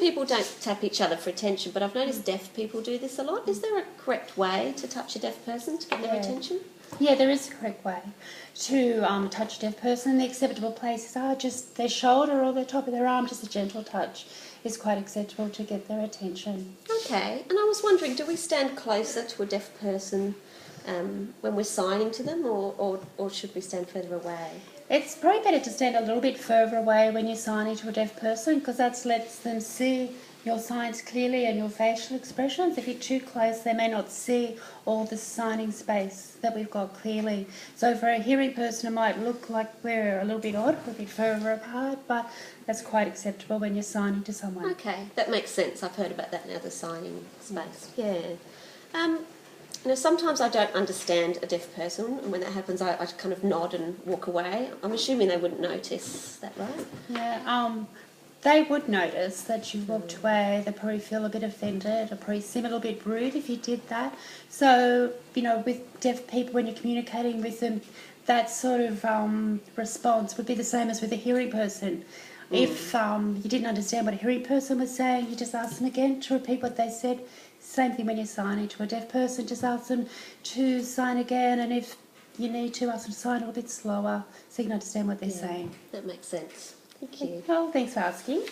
people don't tap each other for attention, but I've noticed deaf people do this a lot. Is there a correct way to touch a deaf person to get their attention? Yeah, there is a correct way to touch a deaf person. The acceptable places are just their shoulder or the top of their arm. Just a gentle touch is quite acceptable to get their attention. Okay, and I was wondering, do we stand closer to a deaf person when we're signing to them, or should we stand further away? It's probably better to stand a little bit further away when you're signing to a deaf person, because that lets them see your signs clearly and your facial expressions. If you're too close, they may not see all the signing space that we've got clearly. So for a hearing person, it might look like we're a little bit odd, a bit further apart, but that's quite acceptable when you're signing to someone. Okay, that makes sense. I've heard about that now, the signing space. Yeah. Sometimes I don't understand a deaf person, and when that happens, I kind of nod and walk away. I'm assuming they wouldn't notice that, right? Yeah, they would notice that you walked away. They'd probably feel a bit offended, or probably seem a little bit rude if you did that. So, with deaf people, when you're communicating with them, that sort of response would be the same as with a hearing person. If you didn't understand what a hearing person was saying, you just ask them again to repeat what they said. Same thing when you're signing to a deaf person, just ask them to sign again, and if you need to, ask them to sign a little bit slower so you can understand what they're saying. That makes sense. Thank you. Well, thanks for asking.